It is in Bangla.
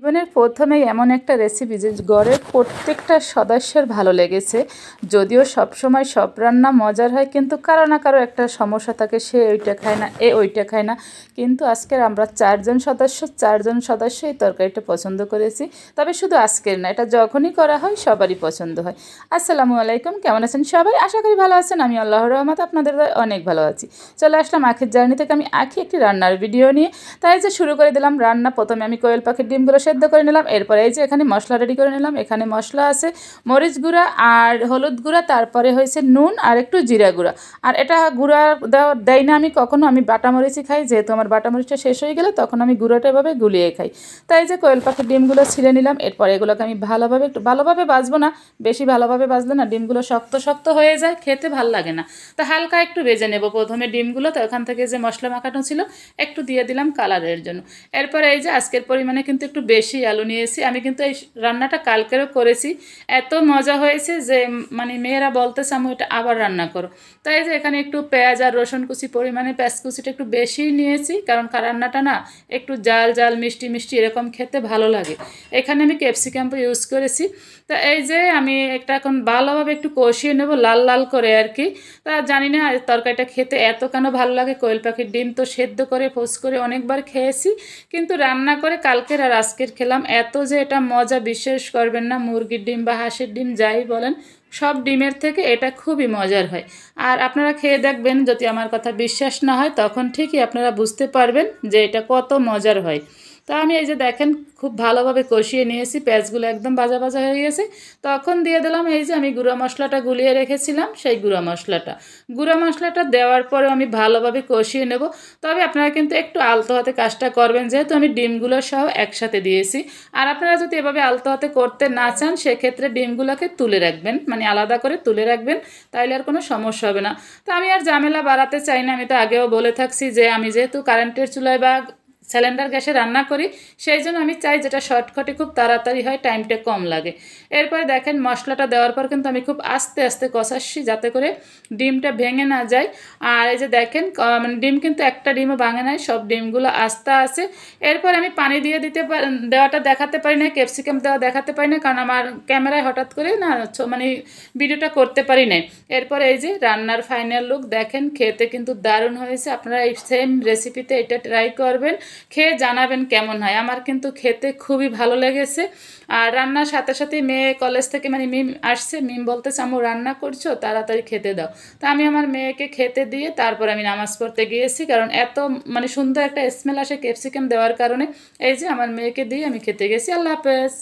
জীবনের প্রথমেই এমন একটা রেসিপি যে ঘরের প্রত্যেকটা সদস্যের ভালো লেগেছে। যদিও সবসময় সব রান্না মজার হয়, কিন্তু কারো না কারো একটা সমস্যা থাকে, সে ওইটা খায় না, ওইটা খায় না। কিন্তু আজকের আমরা চারজন সদস্য এই তরকারিটা পছন্দ করেছি। তবে শুধু আজকের না, এটা যখনই করা হয় সবারই পছন্দ হয়। আসসালামু আলাইকুম, কেমন আছেন সবাই? আশা করি ভালো আছেন। আমি আল্লাহর রহমত আপনাদের অনেক ভালো আছি। চলে আসলাম আখির জার্নি থেকে আমি একটি রান্নার ভিডিও নিয়ে। তাই যে শুরু করে দিলাম রান্না। প্রথমে আমি কোয়েল পাখির ডিমগুলো সেদ্ধ করে নিলাম। এরপরে এই যে এখানে মশলা রেডি করে নিলাম। এখানে মশলা আছে মরিচ গুঁড়া আর হলুদ গুঁড়া, তারপরে হয়েছে নুন আর একটু জিরা গুঁড়া। আর এটা গুঁড়া দেয় না আমি কখনো, আমি বাটা মরিচই খাই। যেহেতু আমার বাটা মরিচটা শেষ হয়ে গেলে তখন আমি গুঁড়োটা এভাবে গুলিয়ে খাই। তাই যে কোয়েল পাখির ডিমগুলো ছিঁড়ে নিলাম। এরপরে এগুলোকে আমি ভালোভাবে ভাজবো না, বেশি ভালোভাবে ভাজলে না ডিমগুলো শক্ত শক্ত হয়ে যায়, খেতে ভাল লাগে না। তো হালকা একটু ভেজে নেব প্রথমে ডিমগুলো। তো ওখান থেকে যে মশলা মাখানো ছিল একটু দিয়ে দিলাম কালারের জন্য। এরপরে এই যে আজকের পরিমাণে কিন্তু একটু বেশি আলু নিয়েছি। আমি কিন্তু এই রান্নাটা কালকেরও করেছি, এত মজা হয়েছে যে মানে মেয়েরা বলতেছে আমি এটা আবার রান্না করো। তাই যে এখানে একটু পেঁয়াজ আর রসুন কুচি পরিমাণে পেঁয়াজ কুচিটা একটু বেশি নিয়েছি, কারণ রান্নাটা না একটু জাল জাল মিষ্টি মিষ্টি এরকম খেতে ভালো লাগে। এখানে আমি ক্যাপসিকামও ইউজ করেছি। তা এই যে আমি এটা এখন ভালোভাবে একটু কষিয়ে নেব, লাল লাল করে আর কি। তা জানি না তরকারিটা খেতে এত কেন ভালো লাগে। কোয়েল পাখির ডিম তো সেদ্ধ করে পোস্ট করে অনেকবার খেয়েছি, কিন্তু রান্না করে কালকের আর আজকের খেলাম, এত যে এটা মজা বিশ্বাস করবেন না। মুরগির ডিম বা হাঁসের ডিম যাই বলেন, সব ডিমের থেকে এটা খুবই মজার হয়। আর আপনারা খেয়ে দেখবেন, যদি আমার কথা বিশ্বাস না হয় তখন ঠিকই আপনারা বুঝতে পারবেন যে এটা কত মজার হয়। তা আমি এই যে দেখেন খুব ভালোভাবে কষিয়ে নিয়েছি, পেঁয়াজগুলো একদম ভাজা ভাজা হয়ে গেছে। তখন দিয়ে দিলাম এই যে আমি গুঁড়ো মশলাটা গুলিয়ে রেখেছিলাম, সেই গুঁড়ো মশলাটা দেওয়ার পরে আমি ভালোভাবে কষিয়ে নেব। তবে আপনারা কিন্তু একটু আলতো হাতে কাজটা করবেন, যেহেতু আমি ডিমগুলো সহ একসাথে দিয়েছি। আর আপনারা যদি এভাবে আলতো হাতে করতে না চান, সেক্ষেত্রে ডিমগুলোকে তুলে রাখবেন, মানে আলাদা করে তুলে রাখবেন, তাইলে আর কোনো সমস্যা হবে না। তো আমি আর ঝামেলা বাড়াতে চাই না। আমি তো আগেও বলে থাকছি যে আমি যেহেতু কারেন্টের চুলায় বা সিলিন্ডার গ্যাসে রান্না করি, সেই জন্য আমি চাই যেটা শর্টকাটে খুব তাড়াতাড়ি হয়, টাইমটা কম লাগে। এরপরে দেখেন মশলাটা দেওয়ার পর কিন্তু আমি খুব আস্তে আস্তে কষাচ্ছি, যাতে করে ডিমটা ভেঙে না যায়। আর এই যে দেখেন মানে ডিম কিন্তু একটা ডিমও ভাঙে নাই, সব ডিমগুলো আস্তে আছে। এরপর আমি পানি দিয়ে দেওয়াটা দেখাতে পারি না, ক্যাপসিকাম দেওয়া দেখাতে পারি না, কারণ আমার ক্যামেরায় হঠাৎ করে না মানে ভিডিওটা করতে পারি না। এরপর এই যে রান্নার ফাইনাল লুক দেখেন, খেতে কিন্তু দারুণ হয়েছে। আপনারা এই সেম রেসিপিতে এটা ট্রাই করবেন, খেয়ে জানাবেন কেমন হয়। আমার কিন্তু খেতে খুবই ভালো লেগেছে। আর রান্নার সাথে সাথে মেয়ে কলেজ থেকে মানে মিম আসছে, মিম বলতেছে আম্মু রান্না করছো, তাড়াতাড়ি খেতে দাও। তা আমি আমার মেয়েকে খেতে দিয়ে তারপর আমি নামাজ পড়তে গিয়েছি, কারণ এত মানে সুন্দর একটা স্মেল আসে ক্যাপসিকাম দেওয়ার কারণে। এই যে আমার মেয়েকে দিয়ে আমি খেতে গেছি। আল্লাহ হাফেজ।